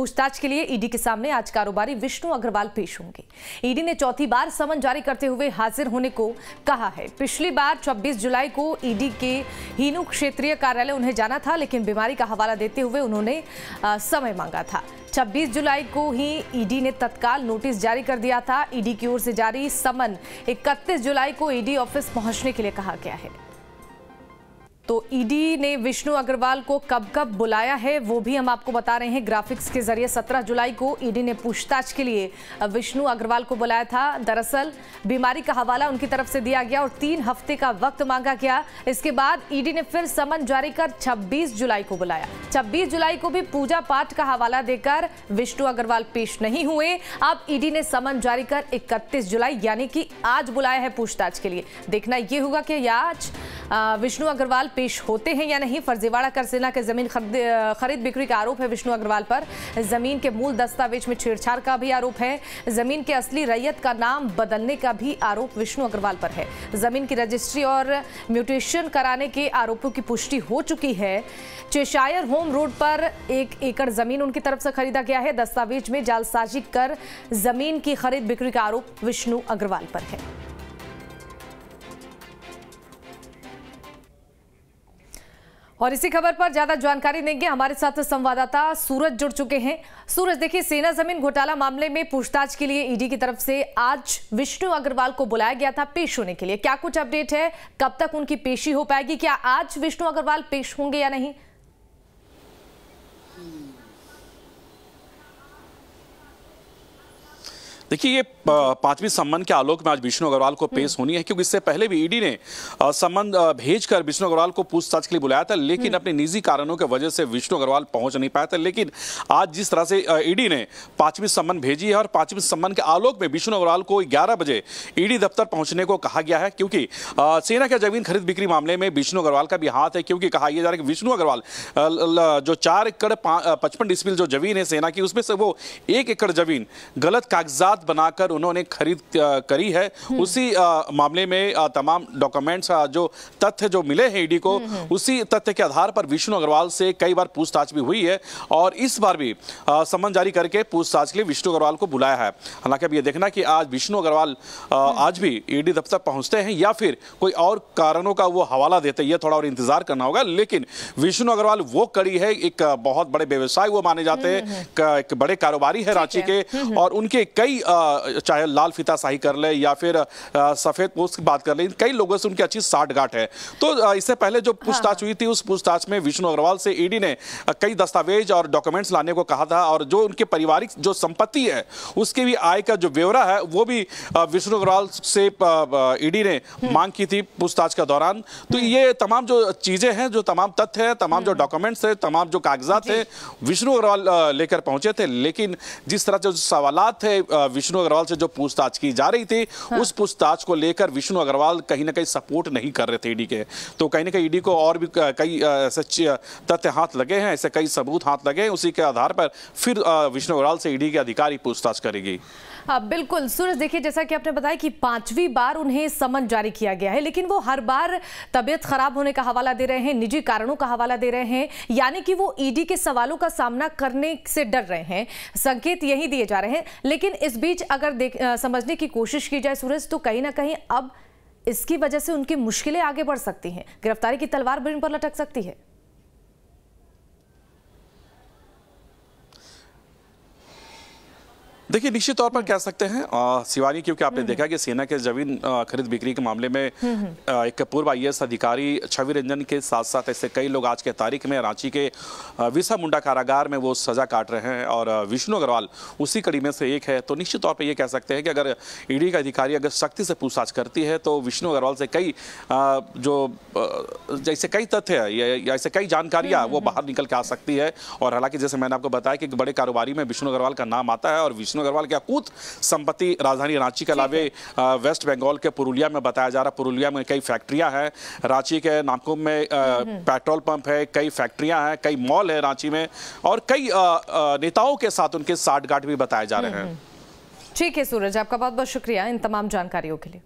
पूछताछ के लिए ईडी के सामने आज कारोबारी विष्णु अग्रवाल पेश होंगे। ईडी ने चौथी बार समन जारी करते हुए हाजिर होने को कहा है। पिछली बार 26 जुलाई को ईडी के हीनू क्षेत्रीय कार्यालय उन्हें जाना था, लेकिन बीमारी का हवाला देते हुए उन्होंने समय मांगा था। 26 जुलाई को ही ईडी ने तत्काल नोटिस जारी कर दिया था। ईडी की ओर से जारी समन 31 जुलाई को ईडी ऑफिस पहुंचने के लिए कहा गया है। तो ईडी ने विष्णु अग्रवाल को कब कब बुलाया है वो भी हम आपको बता रहे हैं ग्राफिक्स के जरिए। 17 जुलाई को ईडी ने पूछताछ के लिए विष्णु अग्रवाल को बुलाया था। दरअसल बीमारी का हवाला उनकी तरफ से दिया गया और 3 हफ्ते का वक्त मांगा गया। इसके बाद ईडी ने फिर समन जारी कर 26 जुलाई को बुलाया। 26 जुलाई को भी पूजा पाठ का हवाला देकर विष्णु अग्रवाल पेश नहीं हुए। अब ईडी ने समन जारी कर 31 जुलाई यानी कि आज बुलाया है पूछताछ के लिए। देखना यह होगा कि आज विष्णु अग्रवाल पेश होते हैं या नहीं। फर्जीवाड़ा कर सेना के जमीन खरीद बिक्री का आरोप है विष्णु अग्रवाल पर। जमीन के मूल दस्तावेज में छेड़छाड़ का भी आरोप है। जमीन के असली रैयत का नाम बदलने का भी आरोप विष्णु अग्रवाल पर है। जमीन की रजिस्ट्री और म्यूटेशन कराने के आरोपों की पुष्टि हो चुकी है। चेशायर होम रोड पर 1 एकड़ जमीन उनकी तरफ से खरीदा गया है। दस्तावेज में जालसाजी कर जमीन की खरीद बिक्री का आरोप विष्णु अग्रवाल पर है। और इसी खबर पर ज्यादा जानकारी देंगे हमारे साथ संवाददाता सूरज जुड़ चुके हैं। सूरज, देखिए, सेना जमीन घोटाला मामले में पूछताछ के लिए ईडी की तरफ से आज विष्णु अग्रवाल को बुलाया गया था पेश होने के लिए। क्या कुछ अपडेट है, कब तक उनकी पेशी हो पाएगी? क्या आज विष्णु अग्रवाल पेश होंगे या नहीं? देखिए, ये 5वीं सम्मन के आलोक में आज विष्णु अग्रवाल को पेश होनी है, क्योंकि इससे पहले भी ईडी ने सम्मन भेजकर विष्णु अग्रवाल को पूछताछ के लिए बुलाया था, लेकिन अपने निजी कारणों की वजह से विष्णु अग्रवाल पहुंच नहीं पाया था। लेकिन आज जिस तरह से ईडी ने 5वीं सम्मन भेजी है और 5वीं सम्मन के आलोक में विष्णु अग्रवाल को 11 बजे ईडी दफ्तर पहुंचने को कहा गया है, क्योंकि सेना के जमीन खरीद बिक्री मामले में विष्णु अग्रवाल का भी हाथ है। क्योंकि कहा यह जा रहा है कि विष्णु अग्रवाल जो 4 एकड़ 55 डिसमिल जो जमीन है सेना की, उसमें से वो 1 एकड़ जमीन गलत कागजात बनाकर उन्होंने खरीद करी है। उसी मामले में तमाम डॉक्यूमेंट्स जो तथ्य जो मिले हैं ईडी को, उसी तथ्य के आधार पर विष्णु अग्रवाल से कई बार पूछताछ भी हुई है और इस बार भी सम्मन जारी करके पूछताछ के लिए विष्णु अग्रवाल को बुलाया है। हालांकि अब यह देखना कि आज विष्णु अग्रवाल आज भी ईडी दफ्तर पहुंचते हैं या फिर कोई और कारणों का वो हवाला देते हैं, यह थोड़ा और इंतजार करना होगा। लेकिन विष्णु अग्रवाल वो कड़ी है, एक बहुत बड़े व्यवसाय वो माने जाते हैं, एक बड़े कारोबारी है रांची के, और उनके कई चाहे लाल फीता शाही कर ले या फिर सफेद पोस्ट की बात कर ले, कई लोगों से उनकी अच्छी साठगांठ है। तो इससे पहले जो पूछताछ हुई थी, उस पूछताछ में विष्णु अग्रवाल से ईडी ने कई दस्तावेज और डॉक्यूमेंट्स लाने को कहा था और जो उनके पारिवारिक जो संपत्ति है उसके भी आय का जो ब्यौरा है वो भी विष्णु अग्रवाल से ईडी ने मांग की थी पूछताछ के दौरान। तो ये तमाम जो चीजें हैं, जो तमाम तथ्य है, तमाम जो डॉक्यूमेंट्स है, तमाम जो कागजात है, विष्णु अग्रवाल लेकर पहुंचे थे। लेकिन जिस तरह जो सवालात थे विष्णु अग्रवाल से जो पूछताछ की जा रही थी, उस पूछताछ को लेकर विष्णु अग्रवाल कहीं ना कहीं सपोर्ट नहीं कर रहे थे ईडी के। तो कहीं ना कहीं ईडी को और भी कई ऐसे तथ्य हाथ लगे हैं, ऐसे कई सबूत हाथ लगे हैं, उसी के आधार पर फिर विष्णु अग्रवाल से ईडी के अधिकारी पूछताछ करेगी। बिल्कुल सूरज, देखिए, जैसा कि आपने बताया कि 5वीं बार उन्हें समन जारी किया गया है, लेकिन वो हर बार तबीयत खराब होने का हवाला दे रहे हैं, निजी कारणों का हवाला दे रहे हैं, यानी कि वो ईडी के सवालों का सामना करने से डर रहे हैं। संकेत यही दिए जा रहे हैं। लेकिन इस बीच अगर समझने की कोशिश की जाए सूरज, तो कहीं ना कहीं अब इसकी वजह से उनकी मुश्किलें आगे बढ़ सकती हैं, गिरफ्तारी की तलवार भी उन पर लटक सकती है। देखिए, निश्चित तौर पर कह सकते हैं शिवानी, क्योंकि आपने देखा कि सेना के जमीन खरीद बिक्री के मामले में एक पूर्व IAS अधिकारी छवि रंजन के साथ साथ ऐसे कई लोग आज के तारीख में रांची के बिरसा मुंडा कारागार में वो सजा काट रहे हैं और विष्णु अग्रवाल उसी कड़ी में से एक है। तो निश्चित तौर पर यह कह सकते हैं कि अगर ईडी का अधिकारी अगर सख्ती से पूछताछ करती है तो विष्णु अग्रवाल से कई जैसे कई तथ्य या ऐसे कई जानकारियां वो बाहर निकल के आ सकती है। और हालांकि जैसे मैंने आपको बताया कि बड़े कारोबारी में विष्णु अग्रवाल का नाम आता है और विष्णु अग्रवाल की अकूत संपत्ति राजधानी रांची के अलावे वेस्ट बंगाल के पुरुलिया में बताया जा रहा है। पुरुलिया में कई फैक्ट्रियां हैं, रांची के नामकुम में पेट्रोल पंप है, कई फैक्ट्रियां हैं, कई मॉल है रांची में, और कई नेताओं के साथ उनके साठगांठ भी बताए जा रहे हैं। ठीक है सूरज, आपका बहुत बहुत शुक्रिया इन तमाम जानकारियों के लिए।